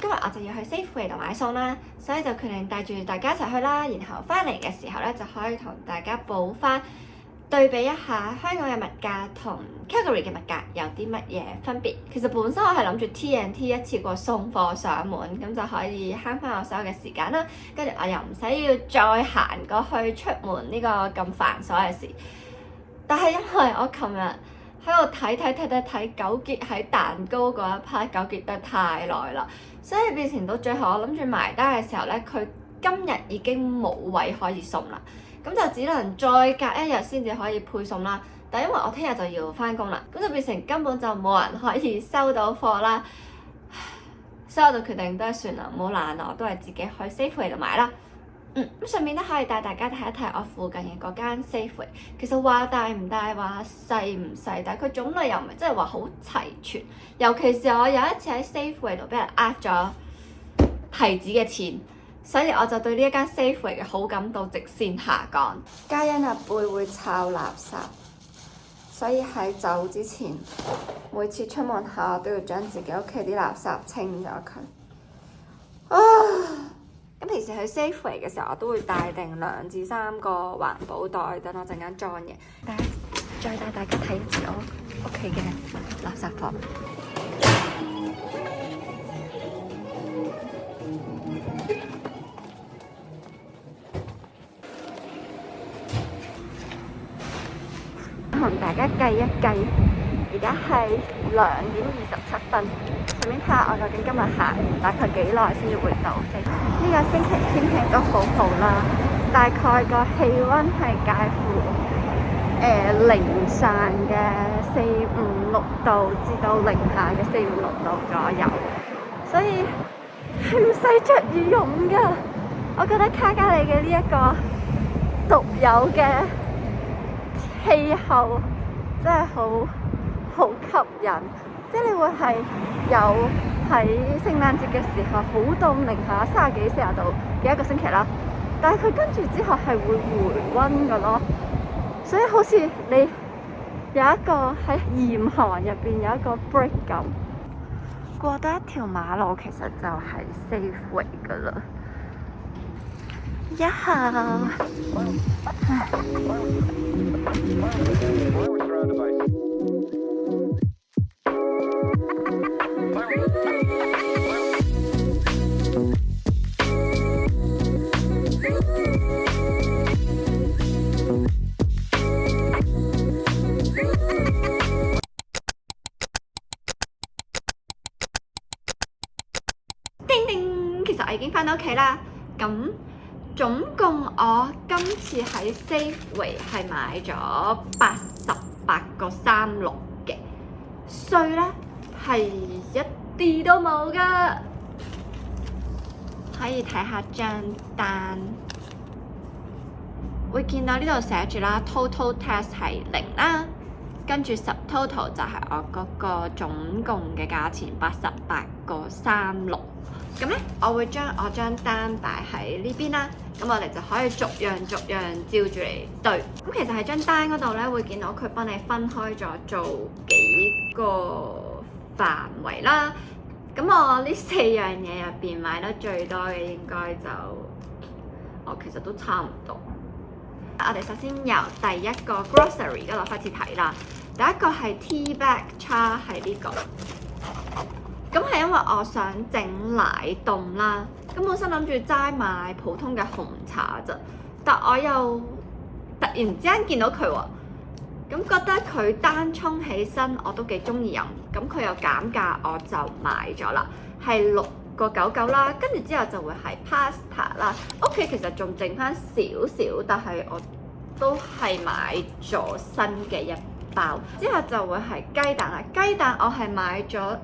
今日我就要去 Safeway 度買餸啦，所以就決定帶住大家一齊去啦。然後翻嚟嘅時候咧，就可以同大家補翻對比一下香港嘅物價同 Calgary 嘅物價有啲乜嘢分別。其實本身我係諗住 TNT 一次過送貨上門，咁就可以慳翻我所有嘅時間啦。跟住我又唔使要再行過去出門呢個咁繁瑣嘅事。但係因為我琴日喺度睇糾結喺蛋糕嗰一 part 糾結得太耐啦，所以變成到最後我諗住埋單嘅時候咧，佢今日已經冇位可以送啦，咁就只能再隔一日先至可以配送啦。但因為我聽日就要翻工啦，咁就變成根本就冇人可以收到貨啦，所以我就決定都係算啦，唔好懶啦，我都係自己去 Safeway 度買啦。咁順便都可以帶大家睇一睇我附近嘅嗰間 Safeway。其實話大唔大，話細唔細，但係佢種類又唔係真係話好齊全。尤其是我有一次喺 Safeway 度俾人呃咗提子嘅錢，所以我就對呢一間 Safeway 嘅好感度直線下降。嘉欣阿貝會摷垃圾，所以喺走之前，每次出門口我都要將自己屋企啲垃圾清咗佢。咁平時去 Safeway 嘅時候，我都會帶定2至3個環保袋，等我陣間裝嘢。再帶大家睇一次我屋企嘅垃圾房。同大家計一計，而家係2:27，順便睇下我究竟今日行大概幾耐先至會到。呢個星期天氣都好好啦，大概個氣温係介乎零上嘅4、5、6度至到零下嘅4、5、6度左右，所以係唔使着羽絨㗎。我覺得卡加里嘅呢一個獨有嘅氣候真係好吸引，即係你會係有喺聖誕節嘅時候好凍，零下30幾40度嘅一個星期啦，但係佢跟住之後係會回溫㗎咯，所以好似你有一個喺嚴寒入邊有一個 break 咁。過多一條馬路其實就係 Safeway 㗎啦。叮叮，其實我已經返到屋企啦。咁總共我今次喺 Safeway 係買咗88個36嘅，稅咧係一啲都冇噶。可以睇下張單，會見到呢度寫住啦 ，total tax 係0啦，跟住 subtotal 就係我嗰個總共嘅價錢88個36。咁咧，我會將我張單擺喺呢邊啦。咁我哋就可以逐樣照住嚟對。咁其實喺張單嗰度咧，會見到佢幫你分開咗做幾個範圍啦。咁我呢4樣嘢入邊買得最多嘅應該就，其實都差唔多。我哋首先由第一個 grocery 嗰度開始睇啦。第一個係 tea bag char 係呢個。咁係因為我想整奶凍啦，咁本身諗住齋買普通嘅紅茶咋，但我又突然之間見到佢喎，咁覺得佢單沖起身我都幾中意飲，咁佢又減價，我就買咗啦，係6.99啦，跟住之後就會係 pasta 啦，屋企其實仲剩翻少少，但係我都係買咗新嘅一包，之後就會係雞蛋啦，雞蛋我係買咗，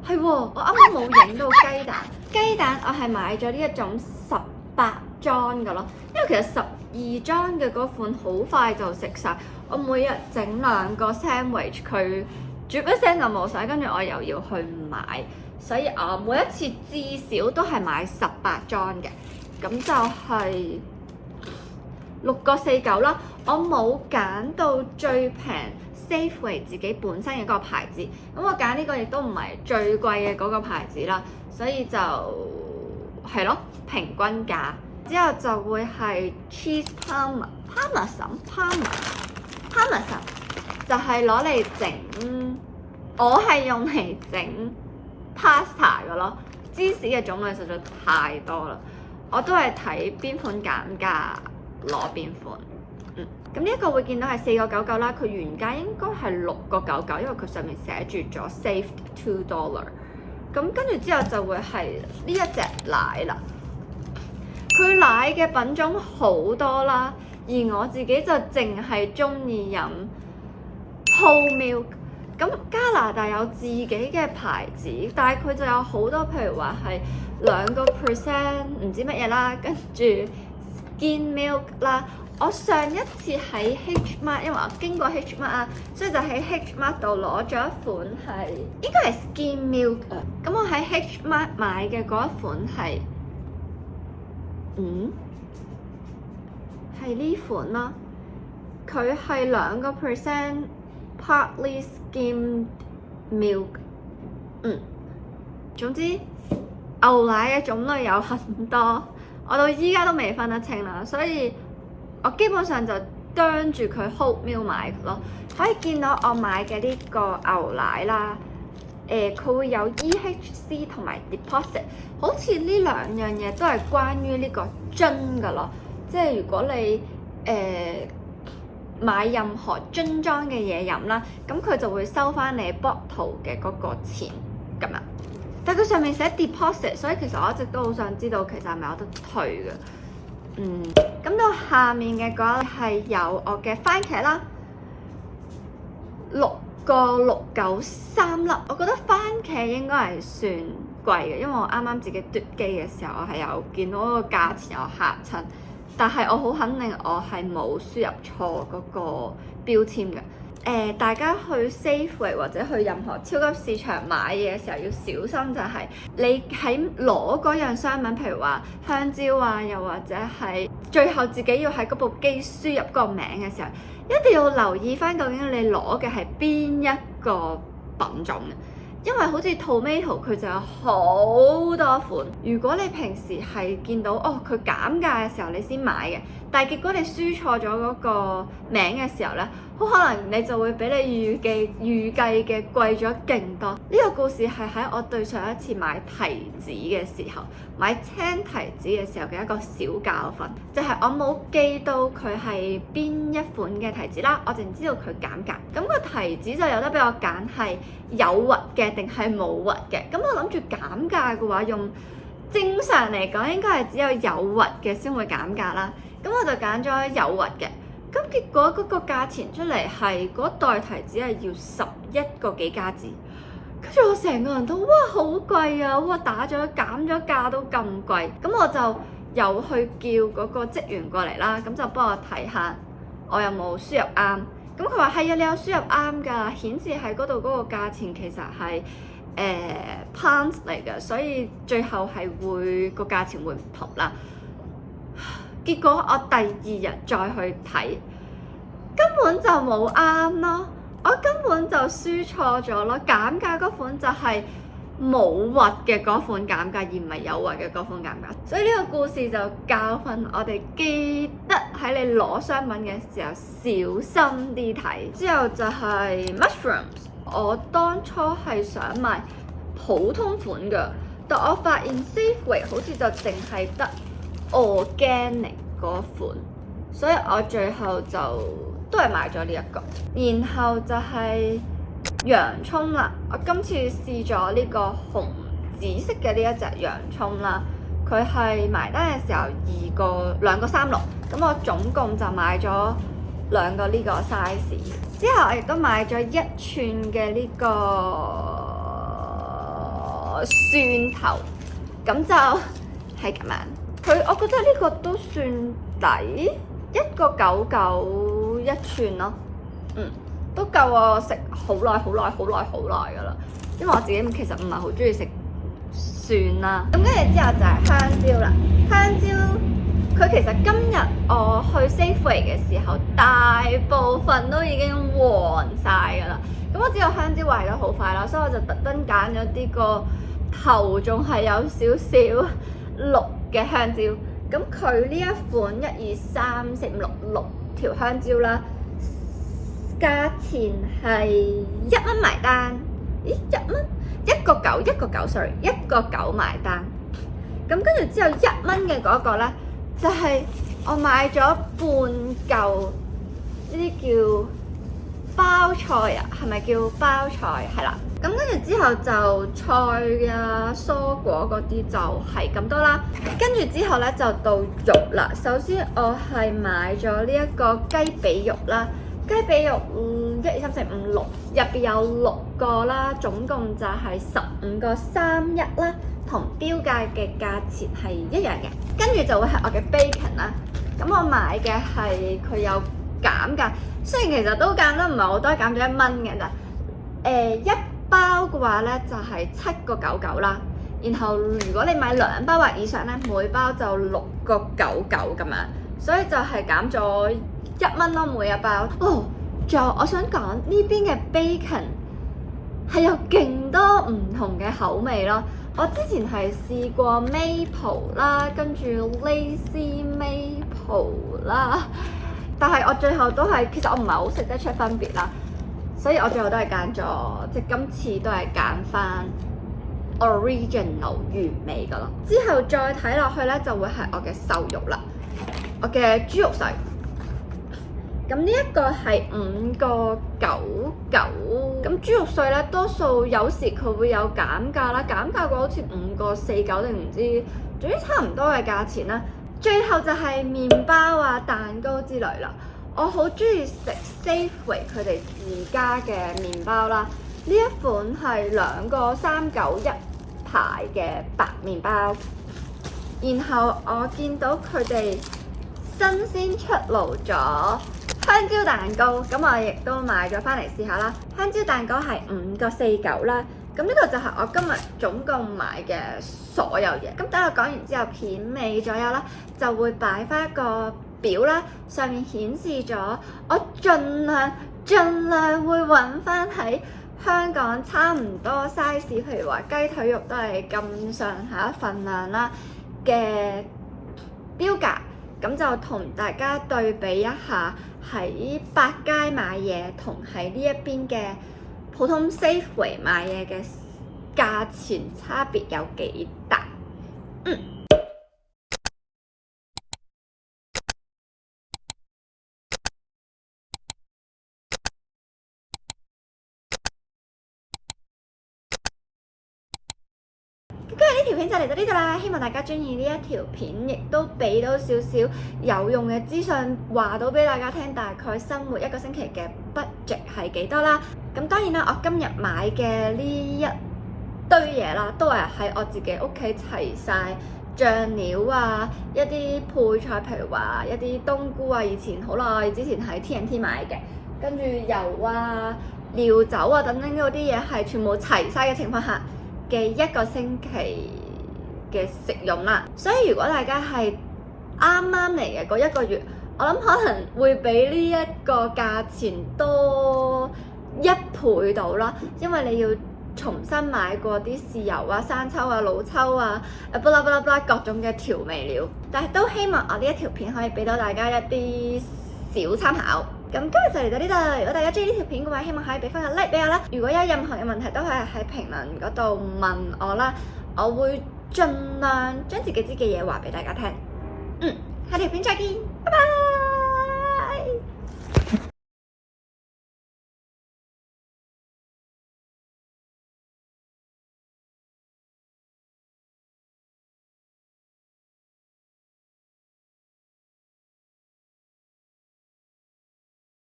係喎，我啱啱冇影到雞蛋。雞蛋我係買咗呢一種18裝嘅咯，因為其實12裝嘅嗰款好快就食晒。我每日整2個 sandwich， 佢煮一聲就冇晒，跟住我又要去買，所以我每一次至少都係買18裝嘅，咁就係6.49啦。我冇揀到最平 Safeway 自己本身嘅嗰個牌子。咁我揀呢個亦都唔係最貴嘅嗰個牌子啦，所以就係咯，平均價。之後就會係 cheese parmesan 就係攞嚟整，我係用嚟整 pasta 嘅咯。芝士嘅種類實在太多啦，我都係睇邊款減價攞邊款。咁呢一個會見到係4.99啦，佢原價應該係6.99，因為佢上面寫住咗 saved $2。咁跟住之後就會係呢一隻奶啦。佢奶嘅品種好多啦，而我自己就淨係中意飲 whole milk。咁加拿大有自己嘅牌子，但係佢就有好多，譬如話係2%唔知乜嘢啦，跟住 skim milk 啦。我上一次喺 H Mart， 因為我經過 H Mart 啊，所以就喺 H Mart 度攞咗一款係應該係 skim milk 啊。咁我喺 H Mart 買嘅嗰一款係係呢款啦，佢係2% partly skimmed milk。總之牛奶嘅種類有很多，我到依家都未分得清啦，所以我基本上就啄住佢 whole milk 買咯。可以見到我買嘅呢個牛奶啦，佢會有 EHC 同埋 deposit， 好似呢兩樣嘢都係關於呢個樽㗎咯。即係如果你買任何樽裝嘅嘢飲啦，咁佢就會收翻你 bottle 嘅嗰個錢咁樣。但佢上面寫 deposit， 所以其實我一直都好想知道其實係咪有得退嘅。咁到下面嘅嗰係有我嘅番茄啦，6.693粒。我覺得番茄應該係算貴嘅，因為我啱啱自己嘟機嘅時候，我係有見到嗰個價錢有嚇親。但係我好肯定我係冇輸入錯嗰個標籤嘅。大家去 Safeway 或者去任何超級市場買嘢嘅時候要小心，就係你喺攞嗰樣商品，譬如話香蕉啊，又或者係最後自己要喺嗰部機輸入個名嘅時候，一定要留意翻究竟你攞嘅係邊一個品種嘅。因為好似 tomato 佢就有好多款，如果你平時係見到佢減價嘅時候你先買嘅，但係結果你輸錯咗嗰個名嘅時候呢，好可能你就會比你預計嘅貴咗勁多。呢個故事係喺我對上一次買提子嘅時候，買青提子嘅時候嘅一個小教訓，就係我冇記到佢係邊一款嘅提子啦，我淨知道佢減價。咁個提子就有得俾我揀係有核嘅定係冇核嘅。咁我諗住減價嘅話，用正常嚟講應該係只有有核嘅先會減價啦。咁我就揀咗有核嘅。咁結果嗰個價錢出嚟係嗰袋提子係要11個幾加紙，跟住我成個人都哇好貴啊！哇打咗減咗價都咁貴，咁我就又去叫嗰個職員過嚟啦，咁就幫我睇下我有冇輸入啱。咁佢話係啊，你有輸入啱㗎，顯示喺嗰度嗰個價錢其實係pounds 嚟嘅，所以最後係會個價錢會唔同啦。結果我第2日再去睇，根本就冇啱咯，我根本就輸錯咗咯。減價嗰款就係冇核嘅嗰款減價，而唔係有核嘅嗰款減價。所以呢個故事就教訓我哋記得喺你攞商品嘅時候小心啲睇。之後就係 mushrooms， 我當初係想買普通款嘅，但我發現 Safeway 好似就淨係得organic 嗰款，所以我最後就都係買咗呢一個。然後就係洋葱啦，我今次試咗呢個紅紫色嘅呢一隻洋葱啦，佢係埋單嘅時候2個36，咁我總共就買咗2個呢個 size。之後我亦都買咗1寸嘅呢個蒜頭，咁就係咁樣。我覺得呢個都算抵，1.991寸咯，都夠我食好耐㗎啦。因為我自己其實唔係好中意食蒜啦。咁跟住之後就係香蕉啦，香蕉佢其實今日我去 Safeway 嘅時候，大部分都已經黃晒㗎啦。咁我知道香蕉壞得好快啦，所以我就特登揀咗啲個頭仲係有少少綠嘅香蕉。咁佢呢一款1、2、3、4、5、6條香蕉啦，價錢係1蚊埋單。咦，1蚊？1個9 sorry， 1個9埋單。咁跟住之後1蚊嘅嗰個咧，就係我買咗半嚿呢啲叫包菜啊，係咪叫包菜？係啦。咁跟住之後就菜啊、蔬果嗰啲就係咁多啦。跟住之後咧就到肉啦。首先我係買咗呢一個雞髀肉啦。雞髀肉1、2、3、4、5、6，入邊有6個啦，總共就係15個31啦，同標價嘅價錢係一樣嘅。跟住就會係我嘅 bacon 啦。咁我買嘅係佢有減價，雖然其實都減得唔係好多，減咗1蚊嘅咋。一包嘅話咧就係7個99啦。然後如果你買2包或以上咧，每包就6個99咁樣，所以就係減咗1蚊咯，每一包。哦，仲有我想講呢邊嘅 bacon 係有勁多唔同嘅口味咯。我之前係試過 maple 啦，跟住 lazy maple 啦，但係我最後都係，其實我唔係好食得出分別啦，所以我最後都係揀咗，即係今次都係揀翻 original 原味噶咯。之後再睇落去咧，就會係我嘅瘦肉啦，我嘅豬肉碎。咁呢一個係5個99，咁豬肉碎咧多數有時佢會有減價啦，減價過好似5個49定唔知，總之差唔多嘅價錢啦。最後就係麵包啊、蛋糕之類啦。我好中意食 Safeway 佢哋自家嘅麵包啦，呢一款係2個391排嘅白麵包。然後我見到佢哋新鮮出爐咗香蕉蛋糕，咁我亦都買咗翻嚟試下啦。香蕉蛋糕係5個49啦，咁呢個就係我今日總共買嘅所有嘢。咁等我講完之後，片尾左右啦，就會擺翻一個表啦，上面顯示咗我盡量會揾翻喺香港差唔多 size， 譬如話雞腿肉都係咁上下份量啦嘅標價。咁就同大家對比一下喺百佳買嘢同喺呢一邊嘅普通 Safeway 買嘢嘅價錢差別有幾大。今日呢條片就嚟到呢度啦，希望大家中意呢一條片，亦都俾到少少有用嘅資訊，話到俾大家聽，大概生活1個星期嘅 budget 係幾多啦。咁當然啦，我今日買嘅呢一堆嘢啦，都係喺我自己屋企齊晒醬料啊，一啲配菜，譬如話一啲冬菇啊，以前好耐之前喺 TNT 買嘅，跟住油啊、料酒啊等等嗰啲嘢係全部齊晒嘅情況下嘅1個星期嘅食用啦。所以如果大家係啱啱嚟嘅嗰1個月，我諗可能會比呢一個價錢多1倍到啦，因為你要重新買過啲豉油啊、生抽啊、老抽啊、不啦各種嘅調味料。但係都希望我呢一條片可以俾到大家一啲小參考。咁今日就嚟到呢度，如果大家中意呢條片嘅話，希望可以俾翻個 like 俾我啦。如果有任何嘅問題，都可以喺評論嗰度問我啦，我會盡量將自己知嘅嘢話俾大家聽。下條片再見，拜拜。